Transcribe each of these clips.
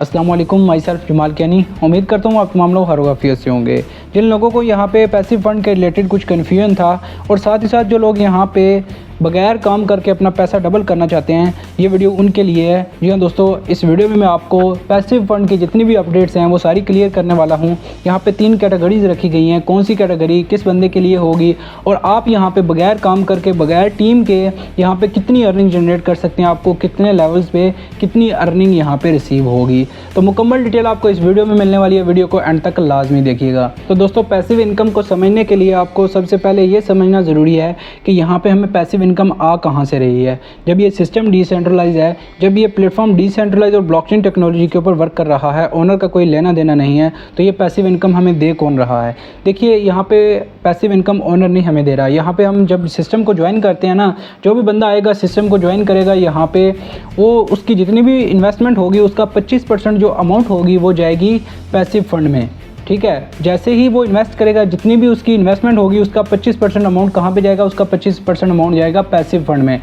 अस्सलाम वालेकुम, my self Jamal कैनी। उम्मीद करता हूँ आप तमाम लोग हर वक़्त से होंगे। जिन लोगों को यहाँ पे पैसिव फ़ंड के रिलेटेड कुछ कन्फ्यूजन था और साथ ही साथ जो लोग यहाँ पे बगैर काम करके अपना पैसा डबल करना चाहते हैं, ये वीडियो उनके लिए है। जी हाँ दोस्तों, इस वीडियो में मैं आपको पैसिव फ़ंड की जितनी भी अपडेट्स हैं वो सारी क्लियर करने वाला हूँ। यहाँ पे 3 कैटेगरीज़ रखी गई हैं, कौन सी कैटेगरी किस बंदे के लिए होगी और आप यहाँ पे बगैर काम करके बगैर टीम के यहाँ पे कितनी अर्निंग जनरेट कर सकते हैं, आपको कितने लेवल्स पे कितनी अर्निंग यहाँ पे रिसीव होगी। तो मुकम्मल डिटेल आपको इस वीडियो में मिलने वाली है, वीडियो को एंड तक लाजमी देखिएगा। तो दोस्तों, पैसिव इनकम को समझने के लिए आपको सबसे पहले ये समझना ज़रूरी है कि यहाँ पे हमें पैसिव इनकम आ कहाँ से रही है। जब ये सिस्टम डिसेंट्रलाइज है, जब ये प्लेटफॉर्म डिसेंट्रलाइज और ब्लॉकचेन टेक्नोलॉजी के ऊपर वर्क कर रहा है, ओनर का कोई लेना देना नहीं है, तो ये पैसिव इनकम हमें दे कौन रहा है। देखिए, यहाँ पे पैसिव इनकम ओनर नहीं हमें दे रहा है। यहाँ पे हम जब सिस्टम को ज्वाइन करते हैं ना, जो भी बंदा आएगा सिस्टम को ज्वाइन करेगा, यहाँ पे वो उसकी जितनी भी इन्वेस्टमेंट होगी उसका 25% जो अमाउंट होगी वो जाएगी पैसिव फंड में। ठीक है, जैसे ही वो इन्वेस्ट करेगा, जितनी भी उसकी इन्वेस्टमेंट होगी उसका 25% अमाउंट कहाँ पे जाएगा, उसका 25% अमाउंट जाएगा पैसिव फंड में।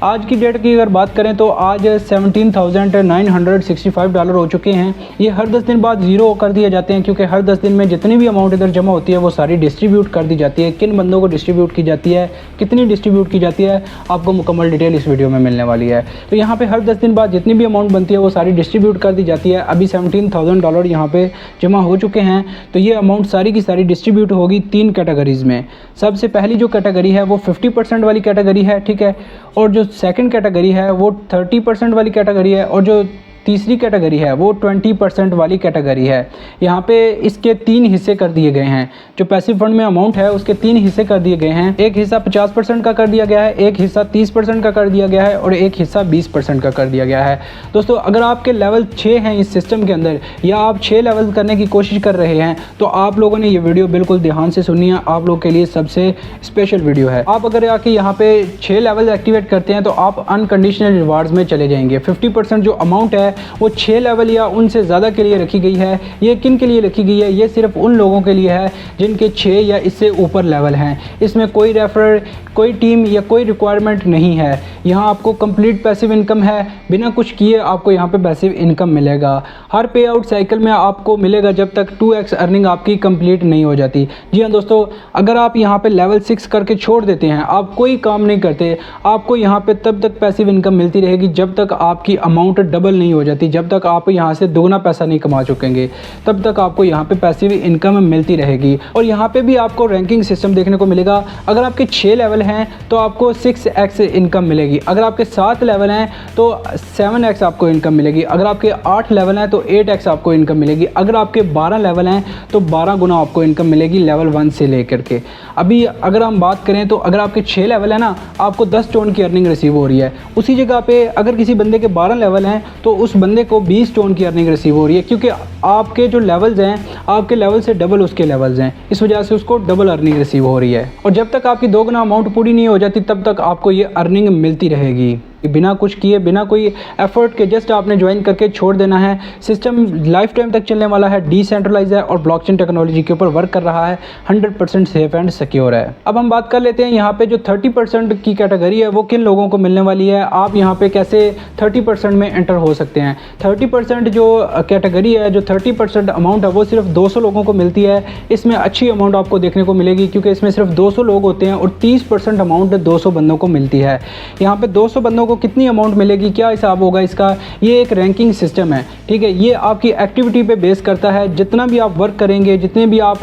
आज की डेट की अगर बात करें तो आज $17,965 हो चुके हैं। ये हर 10 दिन बाद ज़ीरो कर दिए जाते हैं, क्योंकि हर 10 दिन में जितनी भी अमाउंट इधर जमा होती है वो सारी डिस्ट्रीब्यूट कर दी जाती है। किन बंदों को डिस्ट्रीब्यूट की जाती है, कितनी डिस्ट्रीब्यूट की जाती है, आपको मुकम्मल डिटेल इस वीडियो में मिलने वाली है। तो यहाँ पे हर 10 दिन बाद जितनी भी अमाउंट बनती है वो सारी डिस्ट्रीब्यूट कर दी जाती है। अभी $17,000 यहाँ पे जमा हो चुके हैं। तो ये अमाउंट सारी की सारी डिस्ट्रीब्यूट होगी 3 कैटेगरीज़ में। सबसे पहली जो कैटेगरी है वो 50% वाली कैटेगरी है, ठीक है, और जो सेकंड कैटेगरी है वो 30% वाली कैटेगरी है, और जो तीसरी कैटेगरी है वो 20% वाली कैटेगरी है। यहाँ पे इसके 3 हिस्से कर दिए गए हैं। जो पैसिव फंड में अमाउंट है उसके 3 हिस्से कर दिए गए हैं। एक हिस्सा 50% का कर दिया गया है, एक हिस्सा 30% का कर दिया गया है और एक हिस्सा 20% का कर दिया गया है। दोस्तों, अगर आपके लेवल 6 हैं इस सिस्टम के अंदर, या आप 6 लेवल करने की कोशिश कर रहे हैं, तो आप लोगों ने ये वीडियो बिल्कुल ध्यान से सुनी है। आप लोग के लिए सबसे स्पेशल वीडियो है। आप अगर आके यहाँ पे 6 लेवल एक्टिवेट करते हैं तो आप अनकंडीशनल रिवार्ड्स में चले जाएंगे। 50% जो अमाउंट है वो 6 लेवल या उनसे ज़्यादा के लिए रखी गई है। ये किन के लिए रखी गई है? ये सिर्फ उन लोगों के लिए है जिनके 6 या इससे ऊपर लेवल हैं। इसमें कोई रेफरल, कोई टीम या कोई रिक्वायरमेंट नहीं है। यहाँ आपको कंप्लीट पैसिव इनकम है, बिना कुछ किए आपको यहाँ पे पैसिव इनकम मिलेगा। हर पे आउट साइकिल में आपको मिलेगा जब तक 2x अर्निंग आपकी कंप्लीट नहीं हो जाती। जी हाँ दोस्तों, अगर आप यहाँ पे लेवल 6 करके छोड़ देते हैं, आप कोई काम नहीं करते, आपको यहाँ पे तब तक पैसिव इनकम मिलती रहेगी जब तक आपकी अमाउंट डबल नहीं हो जाती, जब तक आप यहाँ से दोगुना पैसा नहीं कमा चुकेंगे, तब तक आपको यहाँ पे पैसिव इनकम मिलती रहेगी। और यहाँ पे भी आपको रैंकिंग सिस्टम देखने को मिलेगा। अगर आपके 6 लेवल हैं तो आपको 6x इनकम मिलेगी। अगर आपके 7 लेवल हैं तो 7x आपको इनकम मिलेगी। अगर आपके 8 लेवल हैं तो 8x आपको इनकम मिलेगी। अगर आपके 12 लेवल हैं तो 12 गुना आपको इनकम मिलेगी लेवल 1 से लेकर के। अभी अगर हम बात करें तो अगर आपके 6 लेवल है ना, आपको 10 टोन की अर्निंग रिसीव हो रही है। उसी जगह पे अगर किसी बंदे के 12 लेवल हैं तो उस बंदे को 20 टोन की अर्निंग रिसीव हो रही है, क्योंकि आपके जो लेवल्स हैं आपके लेवल से डबल उसके लेवल्स हैं, इस वजह से उसको डबल अर्निंग रिसीव हो रही है। और जब तक आपकी 2 गुना अमाउंट पूरी नहीं हो जाती तब तक आपको ये अर्निंग मिलती रहेगी, बिना कुछ किए, बिना कोई एफर्ट के। जस्ट आपने ज्वाइन करके छोड़ देना है। सिस्टम लाइफ टाइम तक चलने वाला है, डिसेंट्रलाइज है और ब्लॉकचेन टेक्नोलॉजी के ऊपर वर्क कर रहा है, 100% सेफ एंड सिक्योर है। अब हम बात कर लेते हैं यहाँ पे जो 30% की कैटेगरी है वो किन लोगों को मिलने वाली है। आप यहाँ पे कैसे 30% में एंटर हो सकते हैं। 30% जो कैटेगरी है, जो 30% अमाउंट है वो सिर्फ 200 लोगों को मिलती है। इसमें अच्छी अमाउंट आपको देखने को मिलेगी, क्योंकि इसमें सिर्फ 200 लोग होते हैं और 30% अमाउंट 200 बंदों को मिलती है। यहाँ पे 200 बंदों को कितनी अमाउंट मिलेगी, क्या हिसाब होगा इसका? ये एक रैंकिंग सिस्टम है, ठीक है। ये आपकी एक्टिविटी पे बेस करता है। जितना भी आप वर्क करेंगे, जितने भी आप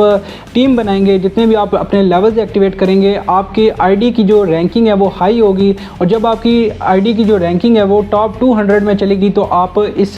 टीम बनाएंगे, जितने भी आप अपने लेवल्स एक्टिवेट करेंगे, आपकी आईडी की जो रैंकिंग है वो हाई होगी। और जब आपकी आईडी की जो रैंकिंग है वो टॉप 200 में चलेगी तो आप इस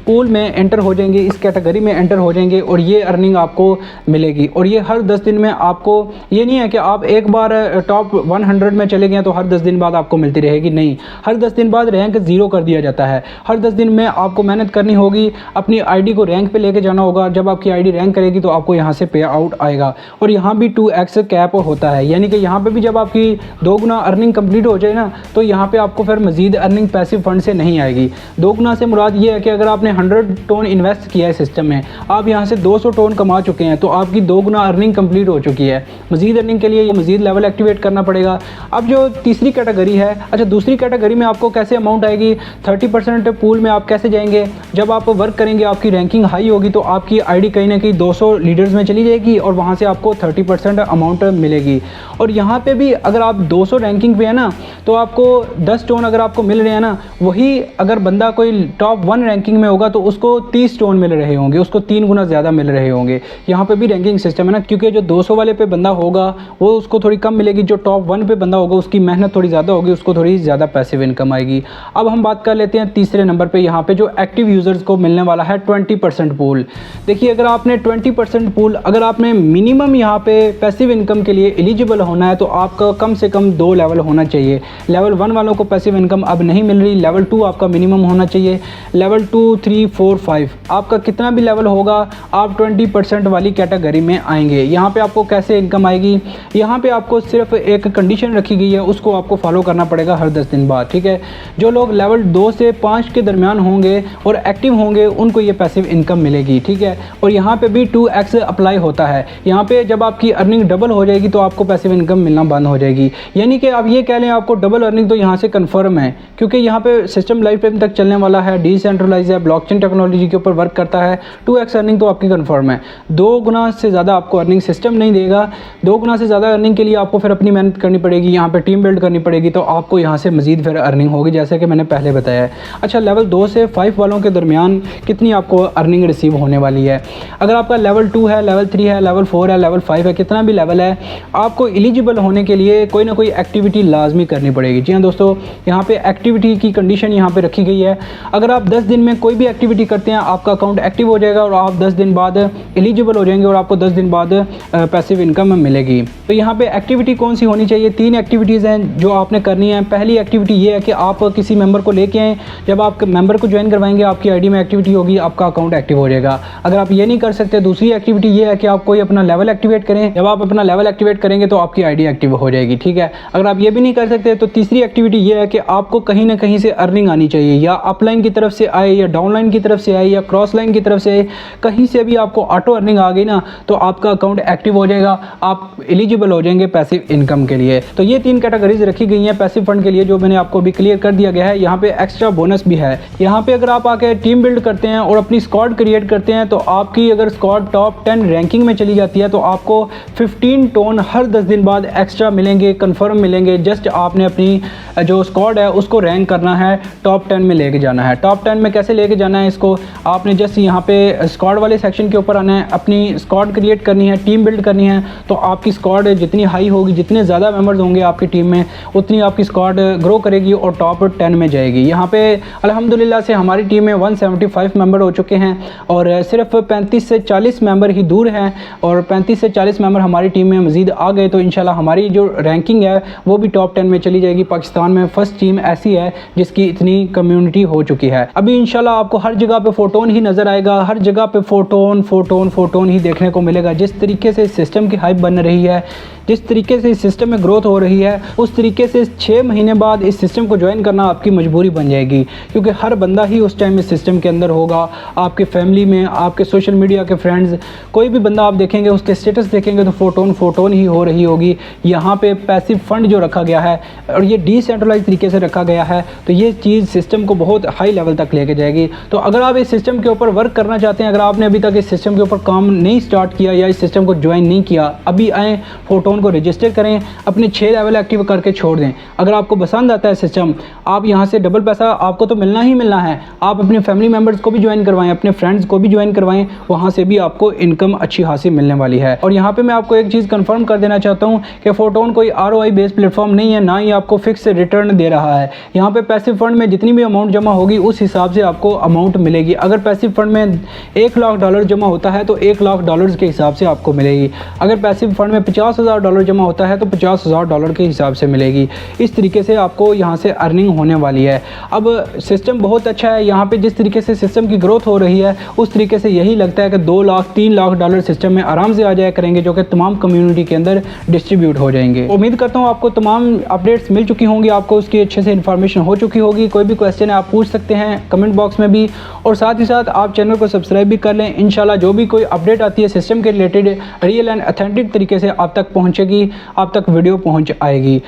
पूल में एंटर हो जाएंगे, इस कैटेगरी में एंटर हो जाएंगे और ये अर्निंग आपको मिलेगी। और ये हर 10 दिन में आपको, ये नहीं है कि आप एक बार टॉप 100 में चले गए तो हर 10 दिन बाद आपको मिलती रहेगी, नहीं। हर 10 दिन बाद रैंक 0 कर दिया जाता है। हर 10 दिन में आपको मेहनत करनी होगी, अपनी आईडी को रैंक पे लेके जाना होगा। जब आपकी आईडी रैंक करेगी तो आपको यहाँ से पे आउट आएगा। और यहाँ भी 2x कैप होता है, यानी कि यहाँ पे भी जब आपकी 2 गुना अर्निंग कंप्लीट हो जाए ना, तो यहाँ पे आपको फिर मजीद अर्निंग पैसिव फंड से नहीं आएगी। 2 गुना से मुराद ये है कि अगर आपने 100 टोन इन्वेस्ट किया है सिस्टम में, आप यहाँ से 200 टोन कमा चुके हैं, तो आपकी 2 गुना अर्निंग कंप्लीट हो चुकी है। मजीद अर्निंग के लिए ये मजीद लेवल एक्टिवेट करना पड़ेगा। अब जो तीसरी कैटेगरी है, अच्छा दूसरी कैटेगरी कैटेगरी में आपको कैसे अमाउंट आएगी, 30% पूल में आप कैसे जाएंगे। जब आप वर्क करेंगे, आपकी रैंकिंग हाई होगी तो आपकी आईडी कहीं ना कहीं 200 लीडर्स में चली जाएगी और वहाँ से आपको 30% अमाउंट मिलेगी। और यहाँ पे भी अगर आप 200 रैंकिंग पे है ना, तो आपको 10 टोन अगर आपको मिल रहे हैं ना, वही अगर बंदा कोई टॉप 1 रैंकिंग में होगा तो उसको 30 टोन मिल रहे होंगे, उसको 3 गुना ज़्यादा मिल रहे होंगे। यहाँ पे भी रैंकिंग सिस्टम है ना, क्योंकि जो 200 वाले पे बंदा होगा वो उसको थोड़ी कम मिलेगी, जो टॉप 1 पे बंदा होगा उसकी मेहनत थोड़ी ज़्यादा होगी, उसको थोड़ी ज़्यादा पैसिव इनकम आएगी। अब हम बात कर लेते हैं तीसरे नंबर पे, यहाँ पे जो एक्टिव यूज़र्स को मिलने वाला है 20% पूल। देखिए अगर आपने 20% पूल, अगर आपने मिनिमम यहाँ पे पैसिव इनकम के लिए एलिजिबल होना है तो आपका कम से कम 2 लेवल होना चाहिए। लेवल 1 वालों को पैसिव इनकम अब नहीं मिल रही, लेवल 2 आपका मिनिमम होना चाहिए। लेवल 2, 3, 4, 5 आपका कितना भी लेवल होगा आप 20% वाली कैटेगरी में आएंगे। यहाँ पे आपको कैसे इनकम आएगी, यहाँ पे आपको सिर्फ एक कंडीशन रखी गई है, उसको आपको फॉलो करना पड़ेगा हर 10 दिन बाद, ठीक है। जो लोग लेवल 2 से 5 के दरमियान होंगे और एक्टिव होंगे उनको ये पैसिव इनकम मिलेगी, ठीक है। और यहाँ पे भी 2x अप्लाई होता है। यहाँ पे जब आपकी अर्निंग डबल हो जाएगी तो आपको पैसिव इनकम मिलना बंद हो जाएगी। यानी कि आप ये कह लें आपको डबल अर्निंग तो यहाँ से कन्फर्म है, क्योंकि यहाँ पे सिस्टम लाइफ टाइम तक चलने वाला है, डिसेंट्रलाइज है, ब्लॉकचेन टेक्नोलॉजी के ऊपर वर्क करता है। 2x अर्निंग तो आपकी कन्फर्म है। 2 गुना से ज़्यादा आपको अर्निंग सिस्टम नहीं देगा। 2 गुना से ज़्यादा अर्निंग के लिए आपको फिर अपनी मेहनत करनी पड़ेगी, यहाँ पे टीम बिल्ड करनी पड़ेगी, तो आपको यहाँ से मज़ीद फिर अर्निंग होगी, जैसे कि मैंने पहले बताया है। अच्छा, लेवल 2 से 5 वालों के दरमियान कितनी आपको अर्निंग रिसीव होने वाली है। अगर आपका लेवल 2 है, लेवल 3 है, लेवल 4 है, लेवल 5 है, कितना भी लेवल है, आपको एलिजिबल होने के लिए कोई ना कोई एक्टिविटी लाजमी करनी पड़ेगी। जी हाँ दोस्तों, यहाँ पे एक्टिविटी की कंडीशन यहाँ पे रखी गई है। अगर आप 10 दिन में कोई भी एक्टिविटी करते हैं आपका अकाउंट एक्टिव हो जाएगा और आप 10 दिन बाद एलिजिबल हो जाएंगे और आपको 10 दिन बाद पैसिव इनकम मिलेगी। तो यहाँ पे एक्टिविटी कौन सी होनी चाहिए, 3 एक्टिविटीज़ हैं जो आपने करनी है। पहली एक्टिविटी ये है कि आप किसी मेंबर को लेके आएँ, जब आप मेंबर को ज्वाइन करवाएंगे आपकी आईडी में एक्टिविटी होगी, आपका अकाउंट एक्टिव हो जाएगा। अगर आप ये नहीं कर सकते, दूसरी एक्टिविटी ये है कि आप कोई अपना लेवल एक्टिवेट करें। जब आप अपना लेवल एक्टिवेट करेंगे तो आपकी आईडी एक्टिव हो जाएगी, ठीक है। अगर आप ये भी नहीं कर सकते तो तीसरी एक्टिविटी ये है कि आपको कहीं ना कहीं से अर्निंग आनी चाहिए, या अपलाइन की तरफ से आए, या डाउनलाइन की तरफ से आए, या क्रॉस लाइन की तरफ से आए, कहीं से भी आपको ऑटो अर्निंग आ गई ना तो आपका अकाउंट एक्टिव हो जाएगा, आप एलिजिबल हो जाएंगे पैसिव इनकम के लिए। तो ये 3 कैटेगरीज रखी गई हैं पैसिव फंड के लिए, जो मैंने आपको भी क्लियर कर दिया गया है। यहाँ पे एक्स्ट्रा बोनस भी है। यहाँ पे अगर आप आके टीम बिल्ड करते हैं और अपनी स्क्वाड क्रिएट करते हैं तो आपकी अगर स्क्वाड टॉप 10 रैंकिंग में चली जाती है तो आपको 15 टोन हर 10 दिन बाद एक्स्ट्रा मिलेंगे, कंफर्म मिलेंगे। जस्ट आपने अपनी जो स्क्वाड है उसको रैंक करना है, टॉप 10 में लेके जाना है। टॉप 10 में कैसे लेके जाना है इसको, आपने जस्ट यहाँ पे स्क्वाड वाले सेक्शन के ऊपर आना है, अपनी स्क्वाड क्रिएट करनी है, टीम बिल्ड करनी है। तो आपकी स्क्वाड जितनी हाई होगी, जितने ज़्यादा मेंबर्स होंगे आपकी टीम में, उतनी आपकी स्क्वाड ग्रो करेगी और टॉप 10 में जाएगी। यहाँ पे अल्हम्दुलिल्लाह से हमारी टीम में 175 मेंबर हो चुके हैं और सिर्फ 35 से 40 मेंबर ही दूर हैं, और 35 से 40 मेंबर हमारी टीम में मज़ीद आ गए तो इंशाल्लाह हमारी जो रैंकिंग है वो भी टॉप 10 में चली जाएगी। पाकिस्तान में फर्स्ट टीम ऐसी है जिसकी इतनी कम्युनिटी हो चुकी है। अभी इंशाल्लाह आपको हर जगह पे फोटोन ही नज़र आएगा, हर जगह पे फोटोन ही देखने को मिलेगा। जिस तरीके से सिस्टम की हाइप बन रही है, जिस तरीके से इस सिस्टम में ग्रोथ हो रही है, उस तरीके से 6 महीने बाद इस सिस्टम को ज्वाइन करना आपकी मजबूरी बन जाएगी, क्योंकि हर बंदा ही उस टाइम इस सिस्टम के अंदर होगा। आपके फैमिली में, आपके सोशल मीडिया के फ्रेंड्स, कोई भी बंदा आप देखेंगे उसके स्टेटस देखेंगे तो फोटोन ही हो रही होगी। यहाँ पे पैसिव फंड जो रखा गया है और ये डिसेंट्रलाइज तरीके से रखा गया है, तो ये चीज़ सिस्टम को बहुत हाई लेवल तक लेके जाएगी। तो अगर आप इस सिस्टम के ऊपर वर्क करना चाहते हैं, अगर आपने अभी तक इस सिस्टम के ऊपर काम नहीं स्टार्ट किया या इस सिस्टम को ज्वाइन नहीं किया, अभी आएँ, फोटोन को रजिस्टर करें, अपने 6 लेवल एक्टिव करके छोड़ दें। अगर आपको पसंद आता है सिस्टम, आप यहाँ से डबल पैसा आपको तो मिलना ही मिलना है। आप अपने फैमिली मेम्बर्स को भी ज्वाइन करवाएं, अपने फ्रेंड्स को भी ज्वाइन करवाएं, वहाँ से भी आपको इनकम अच्छी खासी मिलने वाली है। और यहाँ पे मैं आपको एक चीज़ कंफर्म कर देना चाहता हूँ कि फोटोन कोई ROI बेस्ड प्लेटफॉर्म नहीं है, ना ही आपको फिक्स रिटर्न दे रहा है। यहाँ पे पैसिव फंड में जितनी भी अमाउंट जमा होगी उस हिसाब से आपको अमाउंट मिलेगी। अगर पैसिव फंड में $1 लाख जमा होता है तो $1 लाख के हिसाब से आपको मिलेगी। अगर पैसिव फंड में $50,000 जमा होता है तो $50,000 के हिसाब से मिलेगी। इस तरीके से आपको यहाँ से अर्निंग होने वाली है। अब सिस्टम बहुत अच्छा है, यहाँ पे जिस तरीके से सिस्टम की ग्रोथ हो रही है उस तरीके से यही लगता है कि $2 लाख $3 लाख सिस्टम में आराम से आ जाया करेंगे, जो कि तमाम कम्युनिटी के अंदर डिस्ट्रीब्यूट हो जाएंगे। उम्मीद करता हूँ आपको तमाम अपडेट्स मिल चुकी होंगी, आपको उसकी अच्छे से इन्फॉर्मेशन हो चुकी होगी। कोई भी क्वेश्चन है आप पूछ सकते हैं कमेंट बॉक्स में भी, और साथ ही साथ आप चैनल को सब्सक्राइब भी कर लें। इंशाल्लाह जो भी कोई अपडेट आती है सिस्टम के रिलेटेड, रियल एंड ऑथेंटिक तरीके से आप तक पहुँचेगी, आप तक वीडियो पहुँच आएगी।